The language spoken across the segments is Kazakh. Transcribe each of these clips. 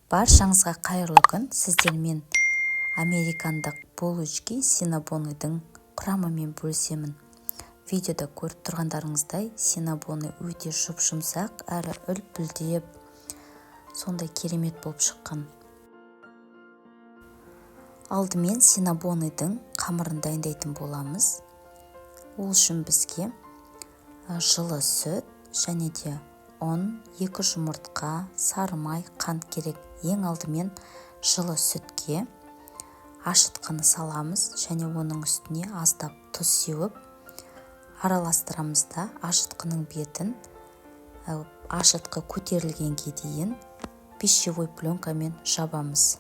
Баршаңызға қайырлы күн. Сіздермен американдық булочки синнабонның құрамымен бөлісемін. Видеода көріп тұрғандарыңыздай, синнабоны өте жұп-жұмсақ әрі үлпілдеп, сондай керемет болып шыққан. Алдымен синнабонның қамырын дайындайтын боламыз. Ол үшін бізге жылы сүт және де ұн, 2 жұмыртқа, сары май, қант керек. Ең алдымен жылы сүтке ашытқыны саламыз және оның үстіне аздап тұз сеуіп араластырамыз да ашытқының бетін ашытқы көтерілгенге дейін пищевой пленкамен жабамыз.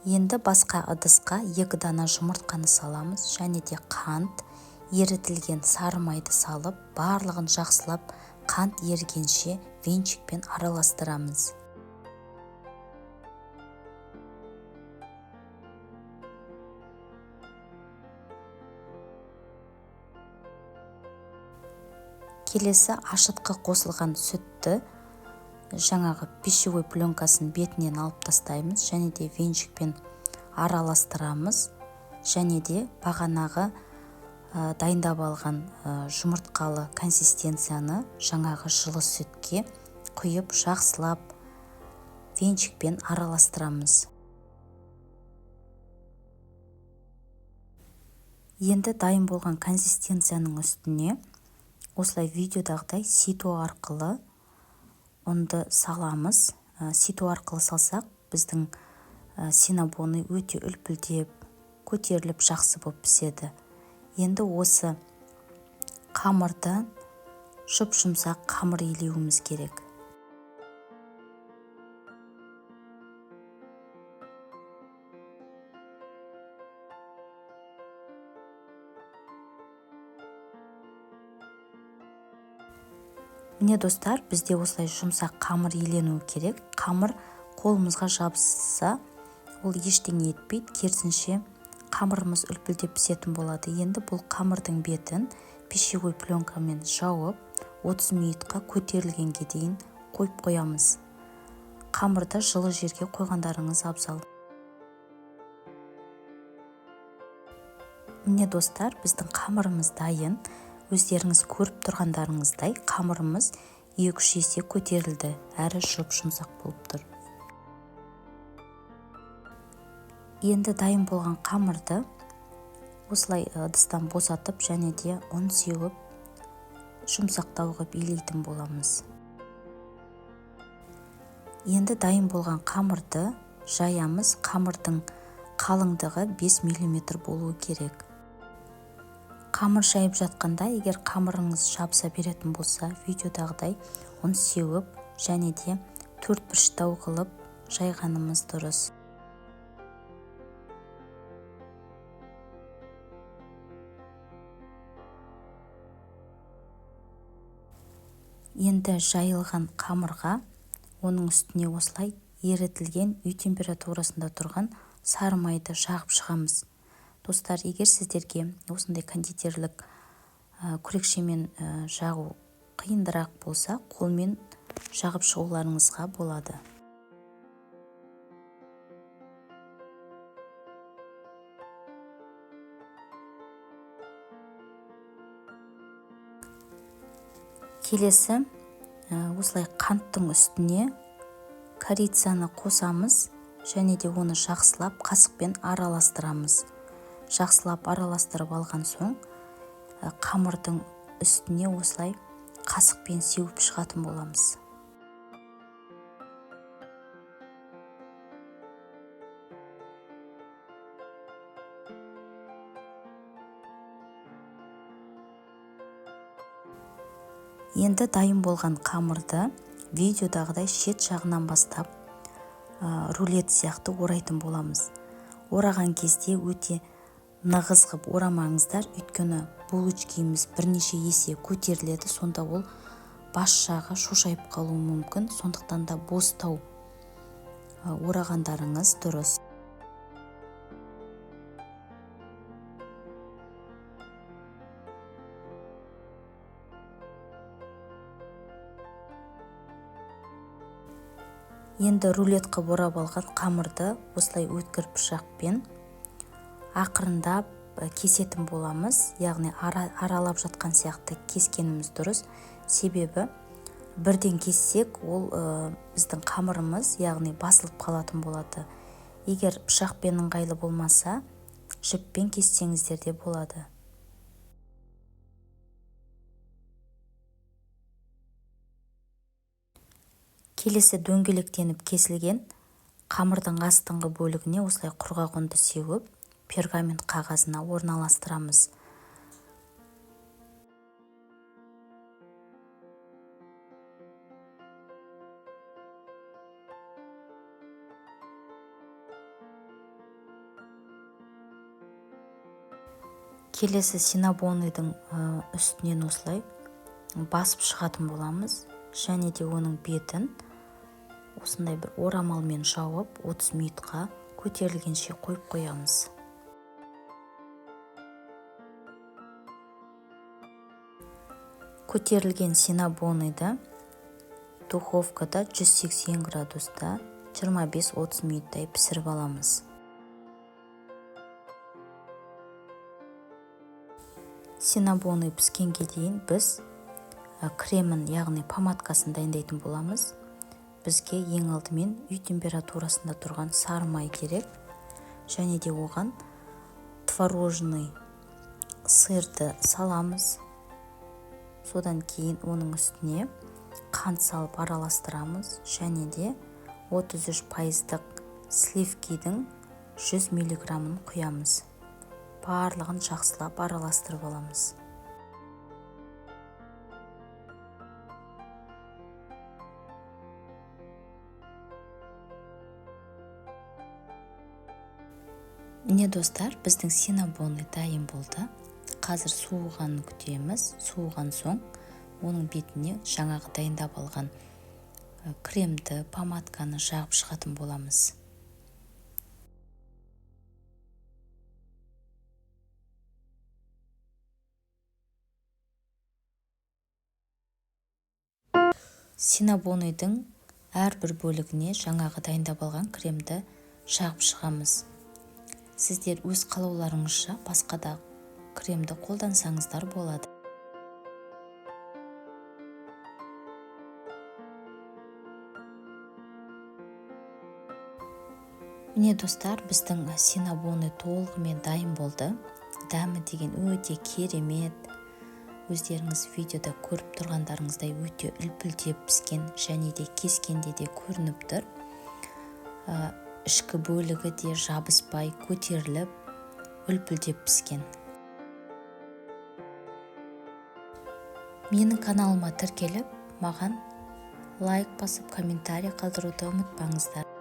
Енді басқа ыдысқа 2 дана жұмыртқаны саламыз және де қант, ерітілген сары майды салып, барлығын жақсылап қант ерігенше венчикпен араластырамыз. Келесі ашытқы қосылған сүтті жаңағы пищевой пленкасын бетінен алып тастаймыз және де венчикпен араластырамыз және де бағанағы дайындап алған жұмыртқалы консистенцияны жаңағы жылы сүтке құйып жақсылап венчикпен араластырамыз. Енді дайын болған консистенцияның үстіне осылай видеодағыдай сито арқылы ұнды саламыз. Сито арқылы салсақ, біздің синнабоны өте үлпілдеп, көтеріліп жақсы болып піседі. Енді осы қамырды жұп-жұмсақ қамыр илеуіміз керек. Міне достар, бізде осылай жұмсақ қамыр иленуі керек. Қамыр қолымызға жабысса, ол ештеңе етпейді, керісінше қамырымыз үлпілдеп пісетін болады. Енді бұл қамырдың бетін пищевой пленкамен жауып, 30 минутқа көтерілгенге дейін қойып қоямыз. Қамырды жылы жерге қойғандарыңыз абзал. Міне достар, біздің қамырымыз дайын. Өздеріңіз көріп тұрғандарыңыздай қамырымыз 2-3 есе көтерілді, әрі жұп-жұмсақ болып тұр. Енді дайын болған қамырды осылай ыдыстан босатып және де ұн сеуіп жұмсақтау ғып илейтін боламыз. Енді дайын болған қамырды жаямыз. Қамырдың қалыңдығы 5 мм болуы керек. Қамыр жайып жатқанда, егер қамырыңыз жабыса беретін болса, видеодағыдай ұн сеуіп және де 4 бұрыштау қылып жайғанымыз дұрыс. Енді жайылған қамырға оның үстіне осылай ерітілген үй температурасында тұрған сары майды жағып шығамыз. Достар, егер сіздерге осындай кондитерлік күрекшемен жағу қиындырақ болса, қолмен жағып шығуларыңызға болады. Келесі осылай қанттың үстіне корицаны қосамыз және де оны жақсылап қасықпен араластырамыз. Жақсылап араластырып алған соң, қамырдың үстіне осылай қасықпен сеуіп шығатын боламыз. Енді дайын болған қамырды видеодағыдай шет жағынан бастап рулет сияқты орайтын боламыз. Ораған кезде өте нығыз ғып орамаңыздар, өйткені булочкиміз бірнеше есе көтеріледі, сонда ол бас жағы шошайып қалуы мүмкін. Сондықтан да бостау орағандарыңыз дұрыс. Енді рулетқа борап алған қамырды осылай өткір пышақпен ақырындап кесетін боламыз. Яғни аралап жатқан сияқты кескеніміз дұрыс. Себебі бірден кессек, ол біздің қамырымыз, яғни басылып қалатын болады. Егер пышақпен ыңғайлы болмаса, жіппен кессеңіздер де болады. Келесі дөңгелектеніп кесілген қамырдың астыңғы бөлігіне осылай құрғақ ұнды сеуіп, пергамент қағазына орналастырамыз. Келесі синабоныйдың үстінен осылай басып шығатын боламыз. Және де оның бетін осындай бір орамалмен жауып 30 минутқа көтерілгенше қойып қоямыз. Көтерілген синабоныйды духовкада 180 градуста 25-30 минуттай пісіріп аламыз. Синабоны піскенге дейін біз кремін, яғни помадкасын дайындайтын боламыз. Бізге ең алдымен үй температурасында тұрған сары май керек. Және де оған творожный сырды саламыз. Содан кейін оның үстіне қант салып араластырамыз. Және де 33% сливкидің 100 мг құямыз. Барлығын жақсылап араластырып аламыз. Міне достар, біздің синабоны дайын болды. Қазір суығанын күтеміз. Суыған соң оның бетіне жаңағы дайындап алған кремді, помадканы жағып шығатын боламыз. Синабоныйдың әрбір бөлігіне жаңағы дайындап алған кремді жағып шығамыз. Сіздер өз қалауларыңызша басқа да кремді қолдансаңыздар болады. Міне достар, біздің синабоны толығымен дайын болды. Дәмі деген өте керемет. Өздеріңіз видеода көріп тұрғандарыңыздай өте үлпілдеп піскен, және де кескенде де көрініп тұр. Ішкі бөлігі де жабыспай, көтеріліп, үлпілдеп піскен. Менің каналыма тіркеліп, маған лайк басып, комментарий қалдыруды ұмытпаңыздар.